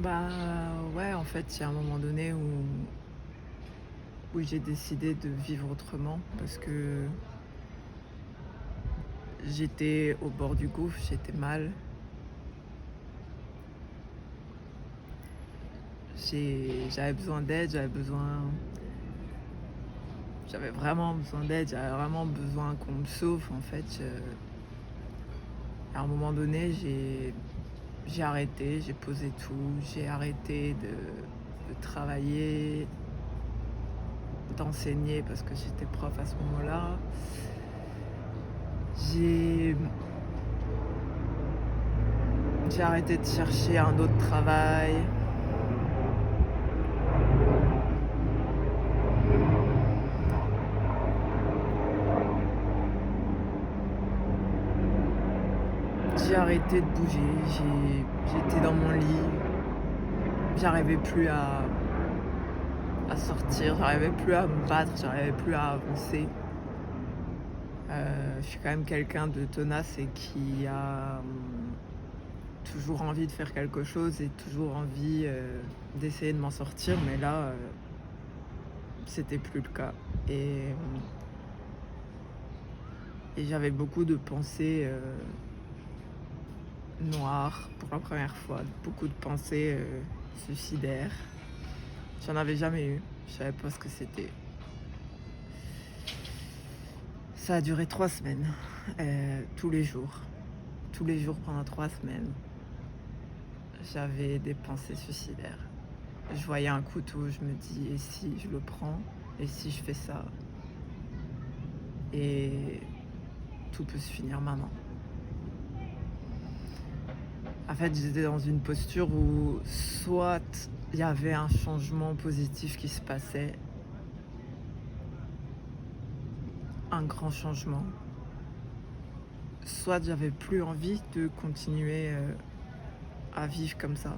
Bah, ouais, en fait, il y a un moment donné où j'ai décidé de vivre autrement parce que j'étais au bord du gouffre, j'étais mal. J'avais besoin d'aide, j'avais vraiment besoin d'aide, j'avais vraiment besoin qu'on me sauve, en fait. À un moment donné, j'ai arrêté, j'ai posé tout, j'ai arrêté de travailler, d'enseigner parce que j'étais prof à ce moment-là. J'ai j'ai arrêté de chercher un autre travail. J'ai arrêté de bouger, j'étais dans mon lit, j'arrivais plus à sortir, j'arrivais plus à me battre, j'arrivais plus à avancer. Je suis quand même quelqu'un de tenace et qui a, toujours envie de faire quelque chose et toujours envie, d'essayer de m'en sortir, mais là, c'était plus le cas et j'avais beaucoup de pensées, noires pour la première fois, beaucoup de pensées, suicidaires. J'en avais jamais eu, je savais pas ce que c'était. Ça a duré 3 semaines, tous les jours. Tous les jours pendant 3 semaines, j'avais des pensées suicidaires. Je voyais un couteau, je me dis: «Et si je le prends? Et si je fais ça?» Et tout peut se finir maintenant. En fait, j'étais dans une posture où soit il y avait un changement positif qui se passait, un grand changement, soit j'avais plus envie de continuer, à vivre comme ça.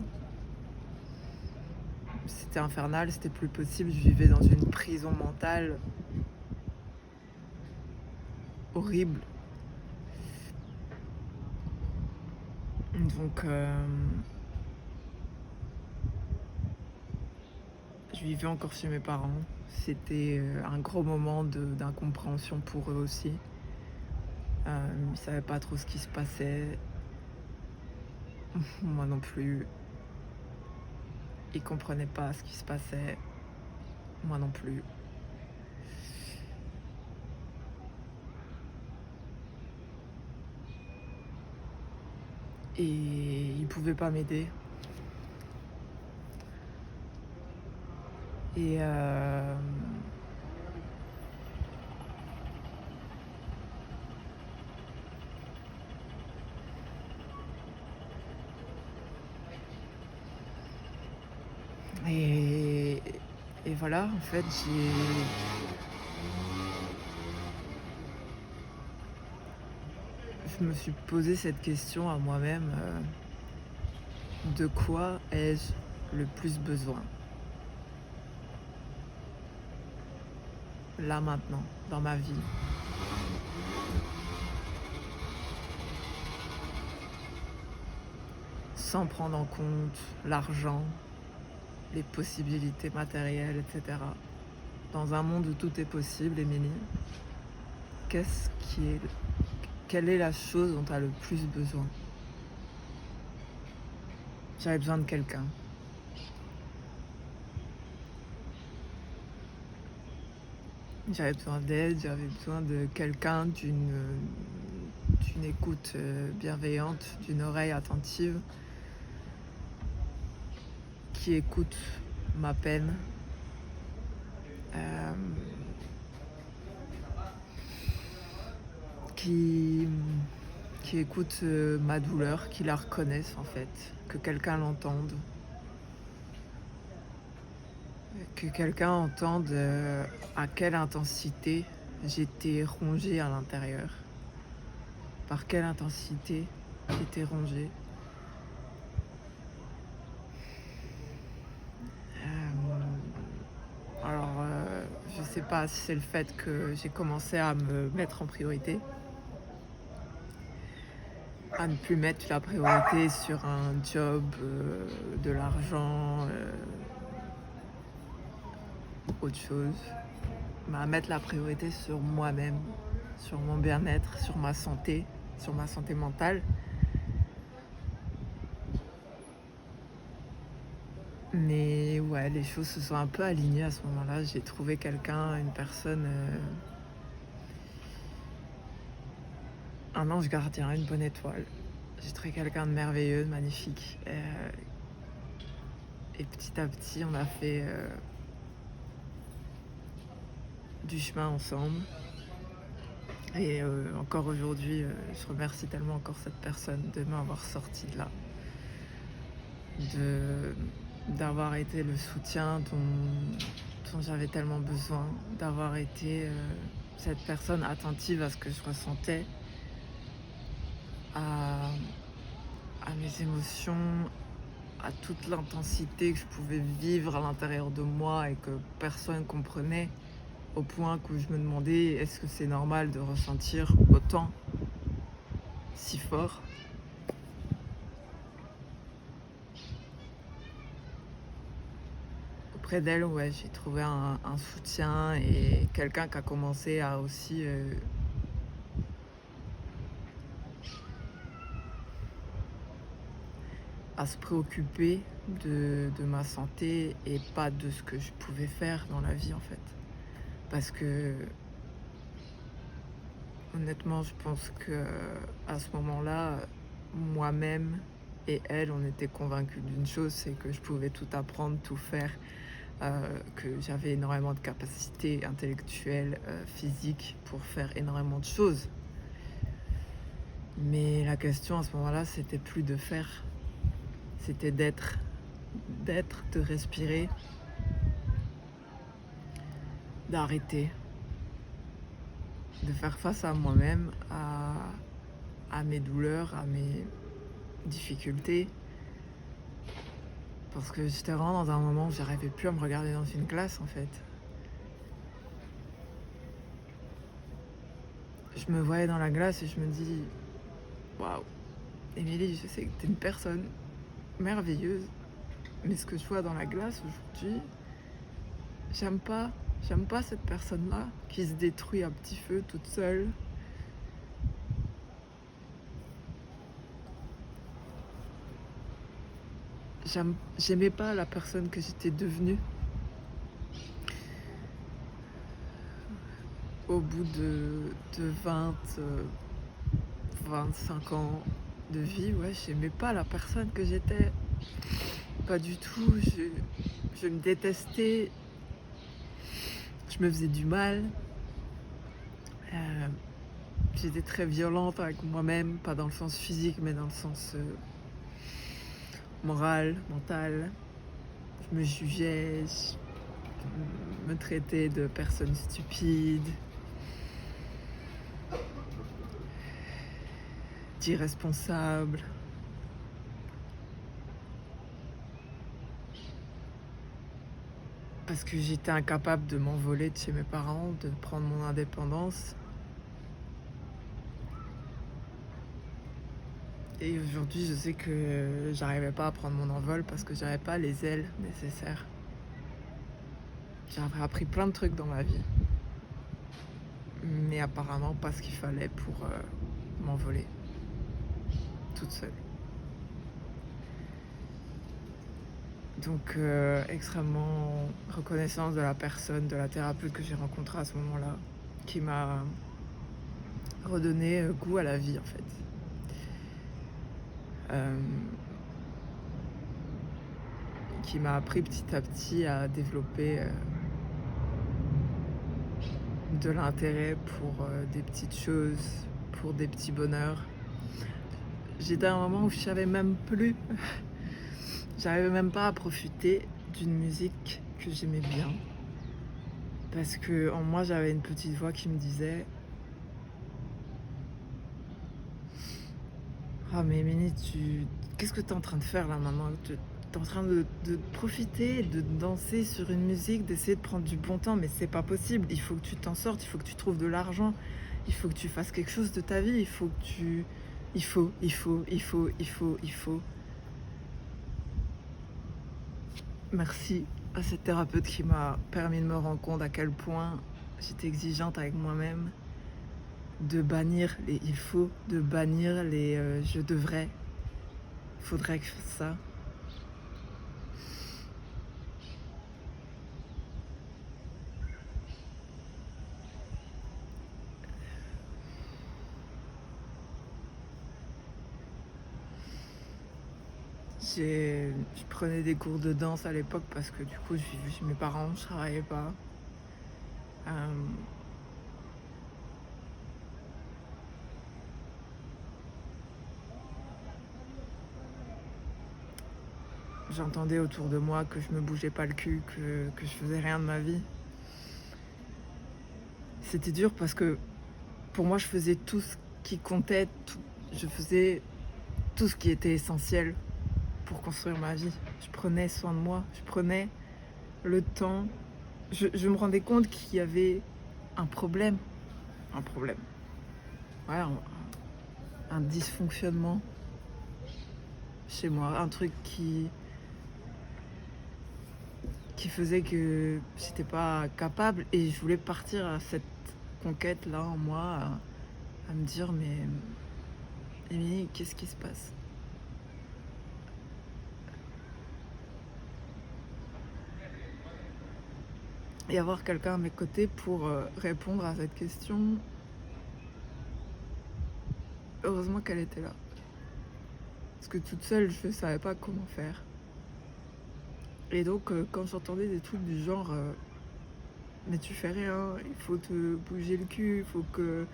C'était infernal, c'était plus possible, je vivais dans une prison mentale horrible. Donc je vivais encore chez mes parents. C'était, un gros moment d'incompréhension pour eux aussi. Ils savaient pas trop ce qui se passait, moi non plus. Ils comprenaient pas ce qui se passait, moi non plus. Et ils pouvaient pas m'aider. Et et et voilà, en fait, je me suis posé cette question à moi-même, de quoi ai-je le plus besoin? Là, maintenant, dans ma vie, sans prendre en compte l'argent, les possibilités matérielles, et cetera. Dans un monde où tout est possible, Émilie, qu'est-ce qui est quelle est la chose dont tu as le plus besoin? J'avais besoin de quelqu'un. J'avais besoin d'aide, j'avais besoin de quelqu'un, d'une écoute, bienveillante, d'une oreille attentive, qui écoute ma peine, hem, qui qui écoute, ma douleur, qui la reconnaisse en fait, que quelqu'un l'entende, que quelqu'un entende, à quelle intensité j'étais rongée à l'intérieur, par quelle intensité j'étais rongée. Alors, je sais pas si c'est le fait que j'ai commencé à me mettre en priorité, à ne plus mettre la priorité sur un job, de l'argent, autre chose, mais à mettre la priorité sur moi-même, sur mon bien-être, sur ma santé mentale. Mais ouais, les choses se sont un peu alignées à ce moment-là. J'ai trouvé quelqu'un, une personne, un ange gardien, une bonne étoile. J'ai trouvé quelqu'un de merveilleux, de magnifique. Et petit à petit, on a fait du chemin ensemble. Et encore aujourd'hui, je remercie tellement encore cette personne de m'avoir sorti de là. D'avoir été le soutien dont j'avais tellement besoin, d'avoir été cette personne attentive à ce que je ressentais, à mes émotions, à toute l'intensité que je pouvais vivre à l'intérieur de moi et que personne comprenait, au point que je me demandais est-ce que c'est normal de ressentir autant si fort. Auprès d'elle, ouais, j'ai trouvé un soutien et quelqu'un qui a commencé à aussi à se préoccuper de ma santé et pas de ce que je pouvais faire dans la vie en fait. Parce que honnêtement, je pense que à ce moment-là, moi-même et elle, on était convaincus d'une chose, c'est que je pouvais tout apprendre, tout faire, que j'avais énormément de capacités intellectuelles, physiques pour faire énormément de choses. Mais la question à ce moment-là, c'était plus de faire, c'était d'être, de respirer, d'arrêter, de faire face à moi-même, à mes douleurs, à mes difficultés. Parce que j'étais vraiment dans un moment où j'arrivais plus à me regarder dans une glace en fait. Je me voyais dans la glace et je me dis waouh, Émilie, je sais que t'es une personne merveilleuse, mais ce que je vois dans la glace aujourd'hui, j'aime pas cette personne-là qui se détruit à petit feu toute seule. J'aimais pas la personne que j'étais devenue. Au bout de 25 ans de vie, ouais, j'aimais pas la personne que j'étais. Pas du tout. Je me détestais. Je me faisais du mal. J'étais très violente avec moi-même, pas dans le sens physique, mais dans le sens moral, mental. Je me jugeais, je me traitais de personne stupide, d'irresponsable. Parce que j'étais incapable de m'envoler de chez mes parents, de prendre mon indépendance. Et aujourd'hui, je sais que j'arrivais pas à prendre mon envol parce que j'avais pas les ailes nécessaires. J'avais appris plein de trucs dans ma vie, mais apparemment pas ce qu'il fallait pour m'envoler toute seule. Donc extrêmement reconnaissance de la personne, de la thérapeute que j'ai rencontrée à ce moment-là, qui m'a redonné goût à la vie en fait. Qui m'a appris petit à petit à développer de l'intérêt pour des petites choses, pour des petits bonheurs. J'étais à un moment où je savais même plus, j'arrivais même pas à profiter d'une musique que j'aimais bien. Parce que en moi, j'avais une petite voix qui me disait « Ah mais Émilie, qu'est-ce que tu es en train de faire là maintenant ? Tu es en train de profiter, de danser sur une musique, d'essayer de prendre du bon temps, mais c'est pas possible. Il faut que tu t'en sortes, il faut que tu trouves de l'argent, il faut que tu fasses quelque chose de ta vie, il faut que tu Il faut, il faut, il faut, il faut, il faut. Merci à cette thérapeute qui m'a permis de me rendre compte à quel point j'étais exigeante avec moi-même, de bannir les il faut, de bannir les je devrais, faudrait que je fasse ça. Je prenais des cours de danse à l'époque parce que du coup je vivais chez mes parents, je travaillais pas. Euh, J'entendais autour de moi que je me bougeais pas le cul, que je faisais rien de ma vie. C'était dur parce que pour moi je faisais tout ce qui comptait, je faisais tout ce qui était essentiel pour construire ma vie. Je prenais soin de moi, je prenais le temps. Je me rendais compte qu'il y avait un problème, ouais, un dysfonctionnement chez moi, un truc qui faisait que j'étais pas capable et je voulais partir à cette conquête là en moi, à me dire mais Émilie, qu'est-ce qui se passe? Et avoir quelqu'un à mes côtés pour répondre à cette question, heureusement qu'elle était là. Parce que toute seule, je ne savais pas comment faire. Et donc, quand j'entendais des trucs du genre mais tu fais rien, il faut te bouger le cul, il faut que.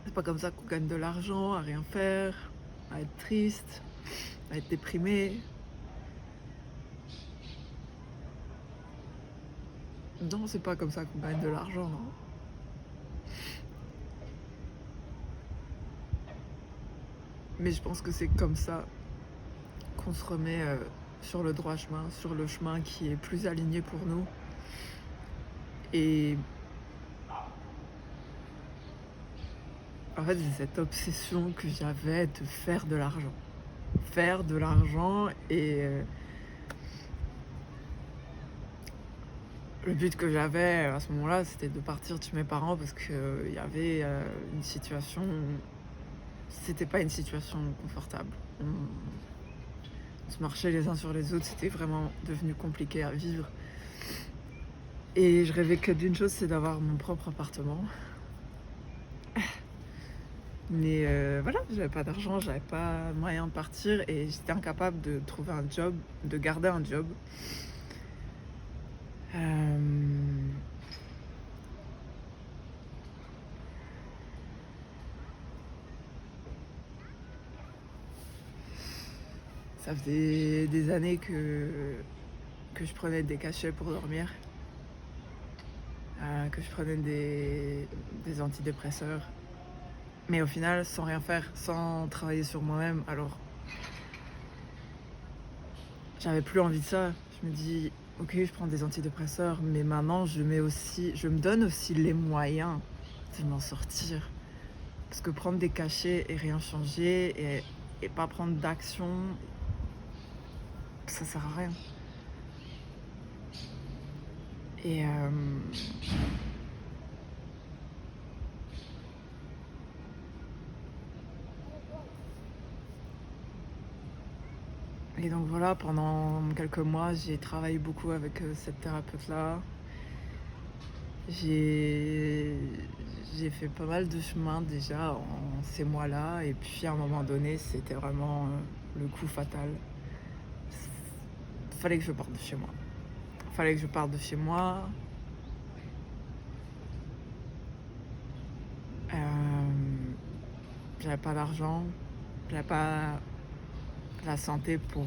C'est pas comme ça qu'on gagne de l'argent, à rien faire, à être triste, à être déprimé. Non, c'est pas comme ça qu'on gagne de l'argent, non. Mais je pense que c'est comme ça qu'on se remet sur le droit chemin, sur le chemin qui est plus aligné pour nous. Et en fait, c'est cette obsession que j'avais de faire de l'argent. Faire de l'argent et le but que j'avais à ce moment-là, c'était de partir de chez mes parents parce qu'il y avait une situation. C'était pas une situation confortable. On se marchait les uns sur les autres, c'était vraiment devenu compliqué à vivre. Et je rêvais que d'une chose, c'est d'avoir mon propre appartement. Mais voilà, j'avais pas d'argent, j'avais pas moyen de partir et j'étais incapable de trouver un job, de garder un job. Ça faisait des années que je prenais des cachets pour dormir, que je prenais des antidépresseurs. Mais au final, sans rien faire, sans travailler sur moi-même, alors j'avais plus envie de ça. Je me dis, ok, je prends des antidépresseurs, mais maintenant je me donne aussi les moyens de m'en sortir. Parce que prendre des cachets et rien changer et pas prendre d'action, ça sert à rien. Et donc voilà, pendant quelques mois, j'ai travaillé beaucoup avec cette thérapeute-là. J'ai fait pas mal de chemin déjà en ces mois-là. Et puis à un moment donné, c'était vraiment le coup fatal. Fallait que je parte de chez moi. Fallait que je parte de chez moi. J'avais pas d'argent. J'avais pas la santé pour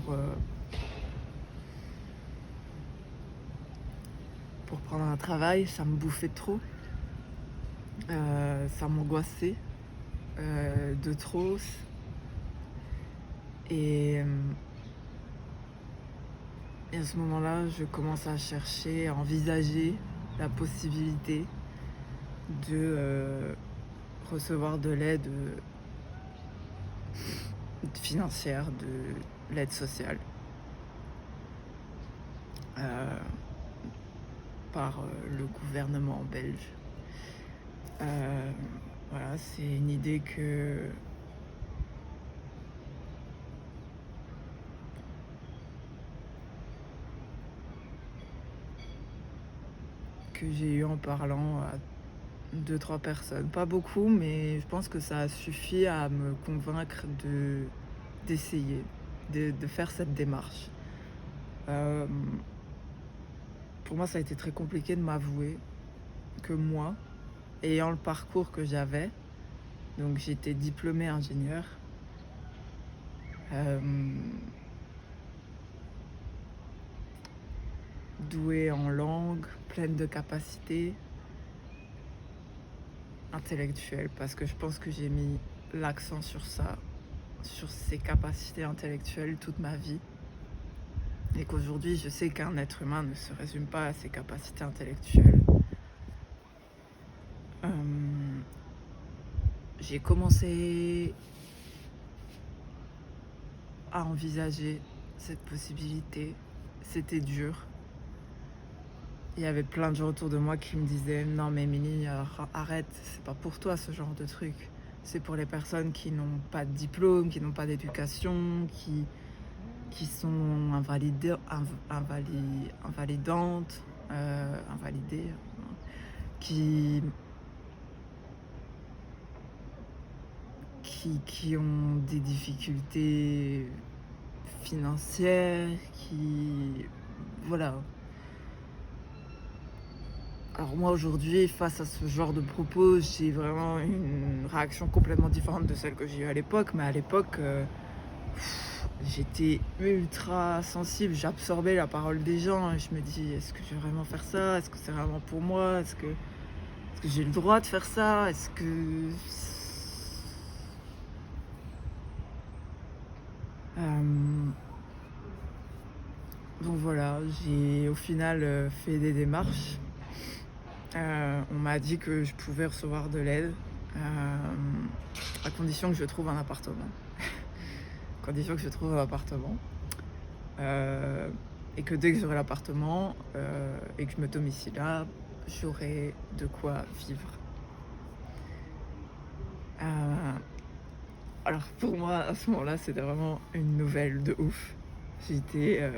prendre un travail. Ça me bouffait trop. Ça m'angoissait de trop. Et à ce moment-là, je commence à chercher, à envisager la possibilité de recevoir de l'aide financière de l'aide sociale euh, par le gouvernement belge. Euh, voilà, c'est une idée que j'ai eue en parlant à 2-3 personnes. Pas beaucoup, mais je pense que ça a suffi à me convaincre d'essayer, de faire cette démarche. Euh, pour moi, ça a été très compliqué de m'avouer que moi, ayant le parcours que j'avais, donc j'étais diplômée ingénieure, euh, douée en langue, pleine de capacités intellectuelles, parce que je pense que j'ai mis l'accent sur ça, sur ces capacités intellectuelles toute ma vie. Et qu'aujourd'hui, je sais qu'un être humain ne se résume pas à ses capacités intellectuelles. J'ai commencé à envisager cette possibilité. C'était dur. Il y avait plein de gens autour de moi qui me disaient « Non mais Émilie, arrête, c'est pas pour toi ce genre de truc. C'est pour les personnes qui n'ont pas de diplôme, qui n'ont pas d'éducation, qui sont invalidantes, invalidées, qui ont des difficultés financières, voilà. » Alors moi aujourd'hui, face à ce genre de propos, j'ai vraiment une réaction complètement différente de celle que j'ai eue à l'époque. Mais à l'époque, j'étais ultra sensible, j'absorbais la parole des gens et je me dis, est-ce que je vais vraiment faire ça? Est-ce que c'est vraiment pour moi? Est-ce que j'ai le droit de faire ça? Est-ce que... Donc voilà, j'ai au final fait des démarches. On m'a dit que je pouvais recevoir de l'aide à condition que je trouve un appartement. Et que dès que j'aurai l'appartement et que je me domicile là, j'aurai de quoi vivre. Alors pour moi, à ce moment-là, c'était vraiment une nouvelle de ouf. J'étais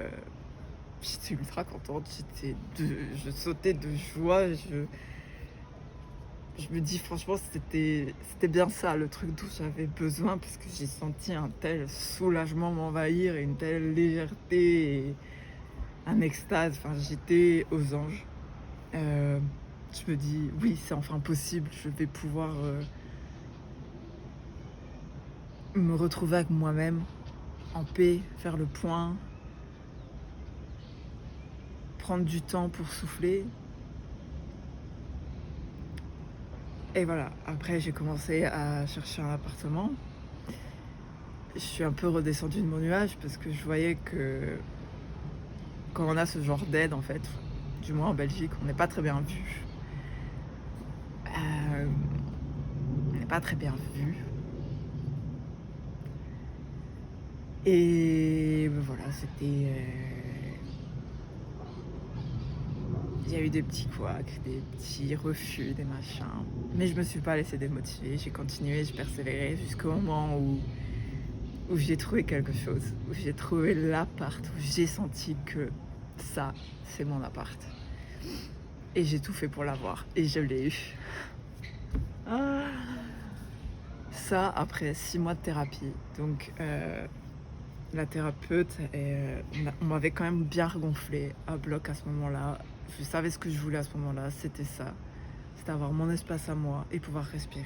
ultra contente, je sautais de joie. Je me dis franchement, c'était bien ça le truc dont j'avais besoin, parce que j'ai senti un tel soulagement m'envahir et une telle légèreté et un extase. Enfin, j'étais aux anges. Je me dis oui, c'est enfin possible, je vais pouvoir me retrouver avec moi-même, en paix, faire le point, prendre du temps pour souffler. Et voilà, après j'ai commencé à chercher un appartement. Je suis un peu redescendue de mon nuage parce que je voyais que quand on a ce genre d'aide, en fait, du moins en Belgique, on n'est pas très bien vu. On n'est pas très bien vu. Et voilà, c'était... Il y a eu des petits couacs, des petits refus, des machins. Mais je me suis pas laissée démotiver, j'ai continué, j'ai persévéré jusqu'au moment où j'ai trouvé quelque chose, où j'ai trouvé l'appart, où j'ai senti que ça, c'est mon appart. Et j'ai tout fait pour l'avoir, et je l'ai eu. Ah, ça, après 6 mois de thérapie. Donc, la thérapeute, on m'avait quand même bien regonflé à bloc à ce moment-là. Je savais ce que je voulais à ce moment-là, c'était ça. C'était avoir mon espace à moi et pouvoir respirer.